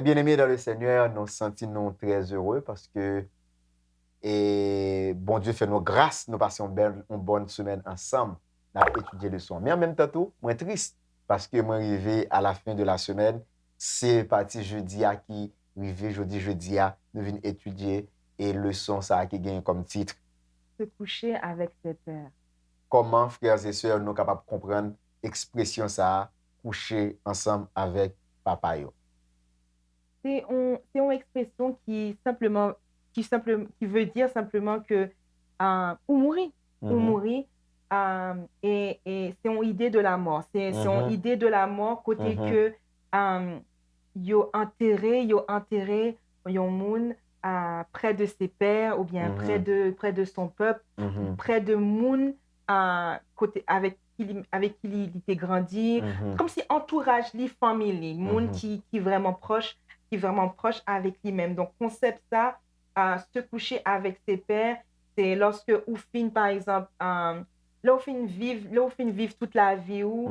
Mes bien-aimés dans le Seigneur, nous sentons très heureux parce que bon Dieu fait nos grâces, nous passons une bonne semaine ensemble à étudier le son. Mais en même temps, tout, moi triste parce que moi arrivé à la fin de la semaine, c'est parti jeudi à qui arrivé jeudi à nous venons étudier et le son ça qui gagne comme titre. Se coucher avec ses pères. Comment frères et sœurs nous capables de comprendre expression ça coucher ensemble avec papa yo. C'est une expression qui veut dire simplement que ou mourir. Ou mourir. Et c'est une idée de la mort. C'est une idée de la mort côté que yo enterré yon moun près de ses pères ou bien près de son peuple, près de moun côté avec qui il était grandi, comme si entourage, li famille, moun qui vraiment proche avec lui-même. Donc, concept ça, se coucher avec ses pères, c'est lorsque ou fin, par exemple, là, où fin vivre toute la vie ou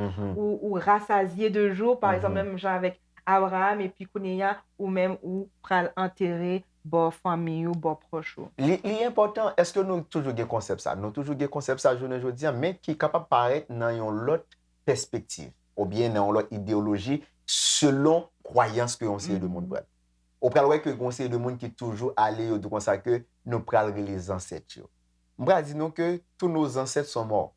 rassasié de jours, par exemple, même genre avec Abraham et puis Kounia, ou même ou pral enterrer bon famille ou bon proche. L'important, est-ce que nous toujours des concept ça? Nous toujours des concept ça, je ne dis, mais qui est capable de paraître dans une autre perspective, ou bien dans une autre idéologie, selon croyance que on sait de monde. Ou pral ouais que on sait de monde qui toujours allé ou comme ça que nous pral les ancêtres. On va dire nous que tous nos ancêtres sont morts.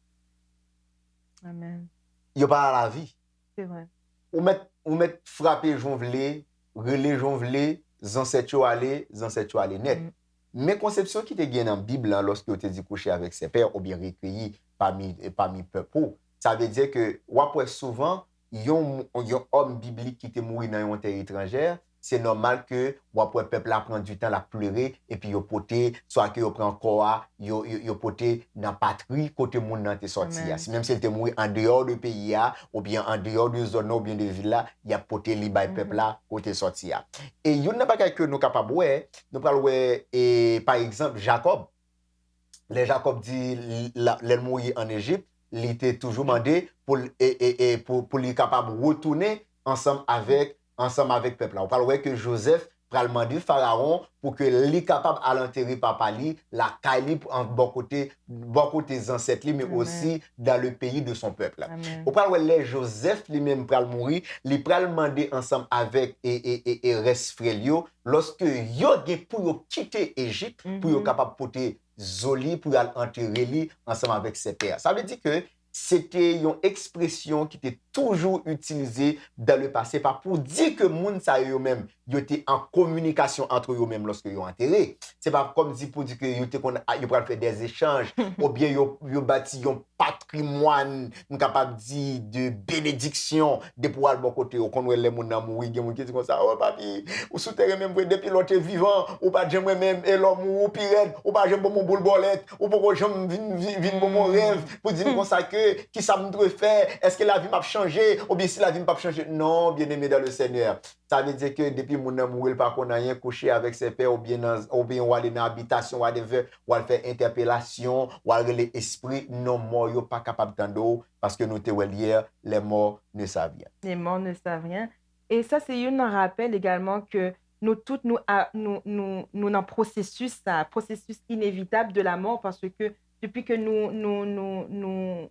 Amen. Ils pas à la vie. C'est vrai. Ou mettre frapper jonvler, relais jonvler, ancêtres aller net. Mais conception qui te gagne dans la Bible lorsque tu te dit coucher avec ses pères ou bien recueilli parmi peuple, ça veut dire que après souvent yon homme biblique qui te mourir dans une terre étrangère, c'est normal que après peuple la prend du temps la pleurer et puis yo poté soit que yo prend corps yo poté dans patrie côté monde nan te sorti. Si même s'il te mourir en dehors de pays ou bien en dehors de zone ou bien de ville là, y a poté li bay peuple là côté sorti. Et yon n'a pas que nous capable ouais, nous parlons et par exemple Jacob. Les Jacob dit le mourir en Égypte, il était toujours demandé pour lui capable de retourner ensemble avec peuple. On parle que Joseph pral demander Pharaon pour que lui capable à l'enterrer papa li, la caille en bon côté ancêtres mais aussi dans le pays de son peuple. On parle les Joseph lui-même pral mourir, il pral demander ensemble avec et reste frère lorsque yo pour quitter Égypte pour yo capable porter Zoli pour aller enterrer lui ensemble avec ses pères. Ça veut dire que c'était une expression qui était toujours utilisée dans le passé, pas pour dire que moun sa eux-mêmes, ils étaient en communication entre eux-mêmes lorsque ils ont enterré. C'est pas comme si pour dire que ils pour faire des échanges ou bien ils bâti un patrimoine, nous capable dire de bénédiction de pouvoir bon côté ou qu'on les moun nan mouri, gen moun qui dit comme ça, oh papi, ou souterrain même depuis l'autre vivant, ou pas j'aime même et l'homme ou pirate, ou pas j'aime mon boule bolette, ou pas j'aime vinn mon rêve pour dire comme ça que qui ça me doit faire, est-ce que la vie m'a changé ou bien si la vie m'a changé? Non, bien-aimé dans le Seigneur. Ça veut dire que depuis mon nan mourir pas qu'on a rien couché avec ses pères ou bien ou aller dans habitation whatever ou aller faire interpellation ou aller l'esprit non mort yo pas capable d'entendre parce que nous te hier les morts ne savent rien. Les morts ne savent rien. Et ça c'est un rappel également que nous toutes nous dans un processus inévitable de la mort parce que depuis que nous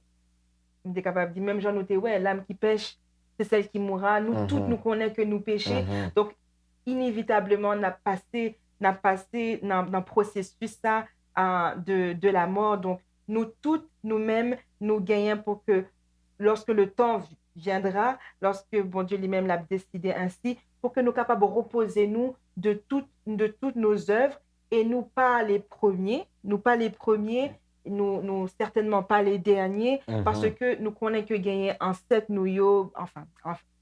sommes capables de dire même Jean noté ouais l'âme qui pêche c'est celle qui mourra, nous toutes nous connaissons que nous péchons. Donc inévitablement on a passé dans un processus ça de la mort. Donc nous toutes nous-mêmes nous gagnons pour que lorsque le temps viendra, lorsque bon Dieu lui-même l'a décidé ainsi, pour que nous capables de reposer nous de toutes nos œuvres et nous pas les premiers, nous certainement pas les derniers, parce que nous connaissons que gagner ancêtres nous enfin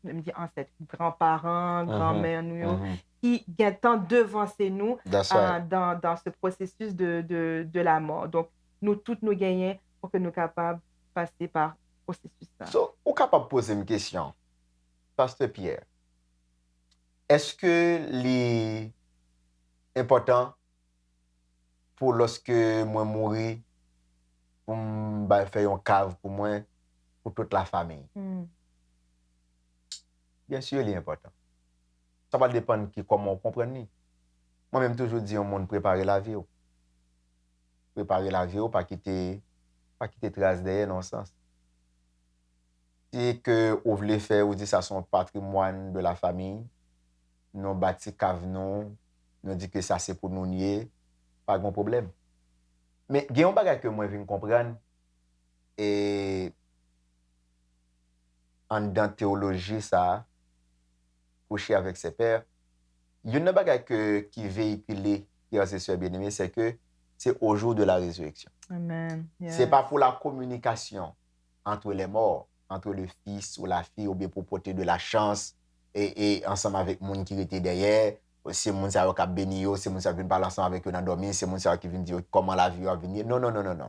même dire ancêtres, grands-parents, grand-mères nous qui gagnent devancer nous dans ce processus de la mort. Donc nous toutes nous gagnons pour que nous capables de passer par processus ça. So, ou capable de poser une question, Pasteur Pierre. Est-ce que les important pour lorsque moi mourir pour faire une cave pour moi pour toute la famille? Bien sûr, il est important. ça va dépendre de comment on comprend. Moi-même, toujours dit, on monde préparer la vie. Préparer la vie, pas quitter trace derrière, dans le sens. Si que vous voulez faire, vous dites ça son patrimoine de la famille, nous bâti cave nous dit que ça c'est pour nous nier, pas de problème. Mais il y a un bagage que moi je viens comprendre et en dans théologie ça coucher avec ses pères, il y a un bagage qui véhiculé frères et sœurs bien-aimés, c'est que c'est au jour de la résurrection. Amen. Yes. C'est pas pour la communication entre les morts, entre le fils ou la fille, ou bien pour porter de la chance et ensemble avec le monde qui était derrière. C'est le monde qui a béni, c'est le monde qui vient parler ensemble avec eux dans dormir, c'est le monde qui vient dire comment la vie va venir. Non, non, non, non, non.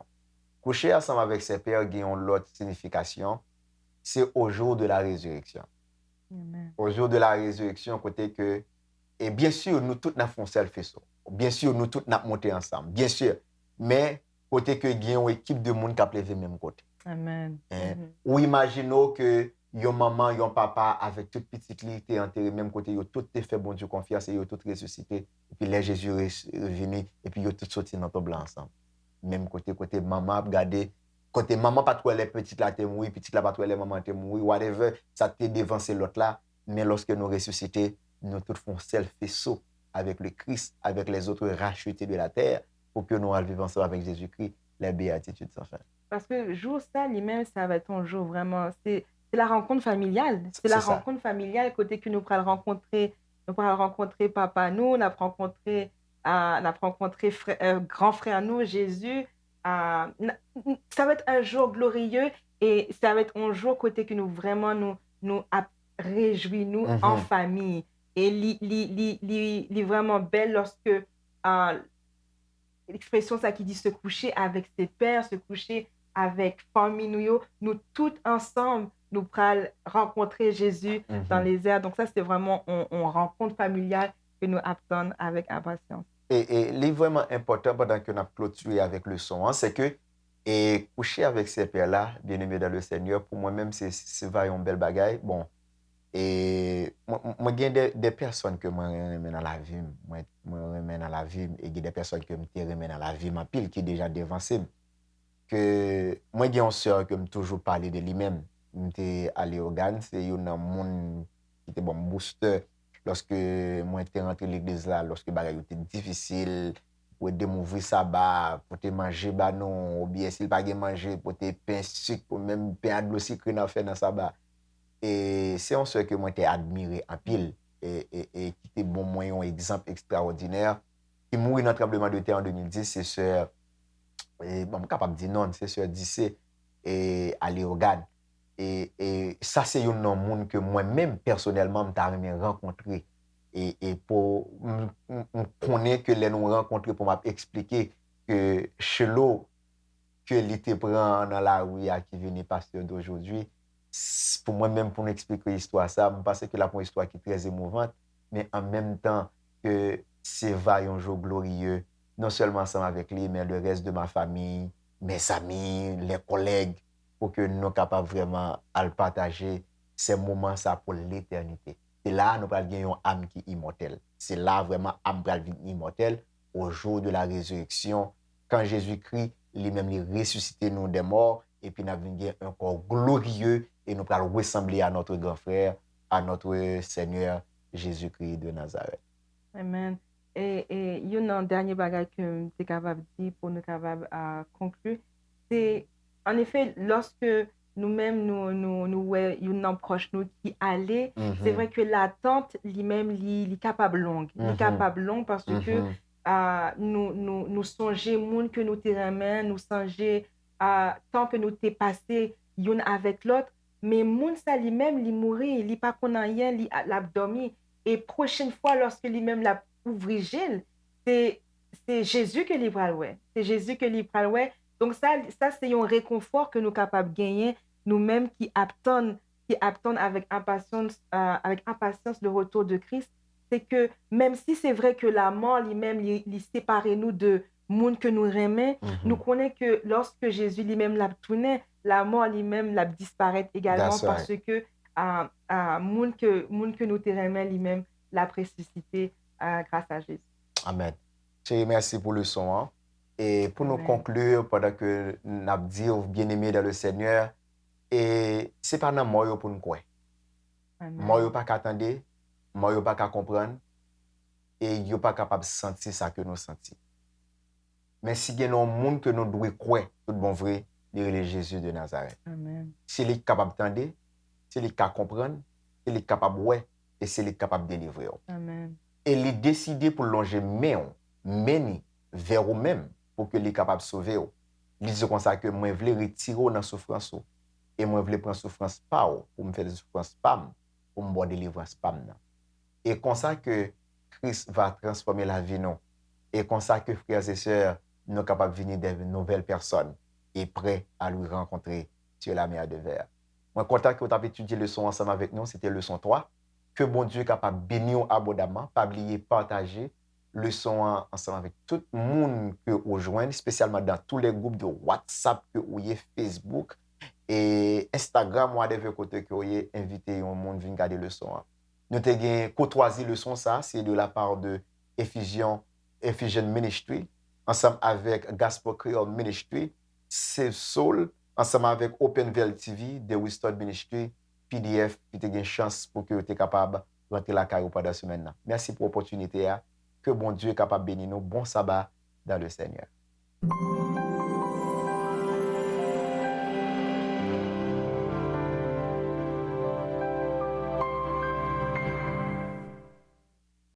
Coucher ensemble avec ses pères, il y a une autre signification. C'est au jour de la résurrection. Amen. Au jour de la résurrection, côté que, et bien sûr, nous tous nous faisons self-faisceau. Bien sûr, nous tous nous monté ensemble. Bien sûr. Mais, côté que il y a une équipe de monde qui a levé même côté. Amen. Ou imaginons que yon maman, yon papa, avec toute petite li, t'es enterré même côté, yon tout te fait bon Dieu confiance et yon tout ressuscité. Et puis là, Jésus est revenu et puis yon tout sorti dans ton blanc ensemble. Même côté maman, regardez, côté maman pas trop les petites là t'es mouru, petite là pas trop les maman t'es mouru, whatever, ça t'est devancé l'autre là. Mais lorsque nous ressuscités, nous tous font self-faisceau avec le Christ, avec les autres rachetés de la terre, pour que nous vivons ensemble avec Jésus-Christ, les béatitudes sans fin. Parce que jour ça, lui-même, ça va être un jour vraiment. C'est la rencontre familiale. C'est la rencontre familiale, côté que nous pourrons rencontrer papa nous, nous avons rencontré grand frère nous, Jésus. Ça va être un jour glorieux et ça va être un jour côté que nous vraiment nous réjouis nous en famille. Et li vraiment belle lorsque l'expression ça qui dit se coucher avec ses pères, se coucher avec famille nous tous ensemble nous pourrons rencontrer Jésus dans les airs. Donc ça c'est vraiment une rencontre familiale que nous attendons avec impatience. Et li vraiment important pendant que nous avons clôturé avec le son, c'est que et coucher avec ces pères-là, bien-aimés dans le Seigneur, pour moi-même c'est vraiment une belle bagaille. Bon, et moi il y a des personnes que moi remène dans la vie, moi remène dans la vie, et il y a des personnes que me remène dans la vie, ma pile qui est déjà devancé. Que moi il y a une sœur que me toujours parler de lui-même, m'était allé au GAN, c'est une monde qui était bon booster lorsque moi était rentré l'église là, lorsque bagay était difficile pour te m'ouvrir sabbat, pour te manger bah non, ou bien s'il pas manger pour te pain sucre, pour même pain à de l'eau sucré dans faire dans sabbat. Et c'est un sœur que moi t'ai admiré en pile et qui était bon moyen un exemple extraordinaire qui mourit dans le tremblement de terre en 2010, c'est sœur et bon, capable de dire non, c'est sœur Dissé et aller au GAD. Et ça c'est un monde que moi-même personnellement m'ta rencontré et pour connaître que les nous rencontrer pour m'expliquer que chez l'eau que l'été prend dans la rue qui venait pasteur d'aujourd'hui, pour moi-même pour m'expliquer l'histoire ça, je pense que la une histoire qui est très émouvante, mais en même temps que c'est un jour glorieux, non seulement ensemble avec lui, mais le reste de ma famille, mes amis, les collègues, pour que nous soyons capables vraiment à le partager ces moments ça pour l'éternité. C'est là nous allons gagner une âme qui est immortelle. C'est là vraiment âme va devenir immortelle au jour de la résurrection, quand Jésus-Christ lui-même il ressuscité nous des morts et puis nous avons un corps glorieux et nous allons ressembler à notre grand frère, à notre Seigneur Jésus-Christ de Nazareth. Amen. Et il y a un dernier bagage que tu es capable de dire pour nous capables à conclure. C'est en effet lorsque nous-mêmes nous une proche nous qui allait, c'est vrai que l'attente lui-même est capable longue. Il est capable longue parce que nous songer monde que nous te remet, nous songer tant que nous t'es passé une avec l'autre, mais monde ça lui-même il mourir, il pas qu'on a rien, il l'a dormi. Et prochaine fois, lorsque lui-même l'a ouvert, c'est Jésus que lui pral ouais. C'est Jésus que lui pral ouais. Donc ça c'est un réconfort que nous capables de gagner nous-mêmes qui attendent avec impatience le retour de Christ. C'est que même si c'est vrai que la mort lui-même lui sépare nous de monde que nous aimons, nous connaissons que lorsque Jésus lui-même l'a tourné, la mort lui-même l'a disparaître également parce que monde que nous te remet lui-même la précocité grâce à Jésus. Amen. Chérie, merci pour le son. Hein. Et pour nous Amen. conclure, pendant que nous avons dit aux bien-aimés dans le Seigneur, et c'est pas dans moi pour nous croire. Moi, pas qu'à attendre, moi, pas qu'à comprendre, et yo pas capable de sentir ça que nous sentons. Mais si il y a un monde que nous devons croire, tout bon vrai, il est Jésus de Nazareth. Amen. S'il est capable d'entendre, s'il est capable de comprendre, s'il est capable de ouais, et s'il est capable de délivrer. Amen. Et il est décidé pour longer meni vers vous-même pour que les capable de sauver. Il dit comme ça que moi je veux retirer dans la souffrance et moi je veux prendre souffrance pas pour me faire de souffrance pas pour me boire délivrance pas. Et comme ça que Christ va transformer la vie nous. Et comme ça que frères et sœurs nous sommes capables de venir des nouvelles personnes et prêts à lui rencontrer sur la mer de verre. Moi content que vous avez étudié le son ensemble avec nous, c'était le son 3. Que bon Dieu est capable de bénir abondamment, pas oublier partager le son ensemble avec tout le monde que vous rejoignez, spécialement dans tous les groupes de WhatsApp que vous avez, Facebook et Instagram, ou à des côtés que vous avez invité un monde à venir regarder le son. Nous avons courtoisie le son, ça, c'est de la part de Ephesian Ministry, ensemble avec Gospel Creole Ministry, Save Soul, ensemble avec Openville TV, The Restored Ministry, PDF, qui te une chance pour que tu es capable de rentrer la carrière pendant la semaine. Merci pour l'opportunité. Que bon Dieu est capable de bénir nous. Bon sabbat dans le Seigneur.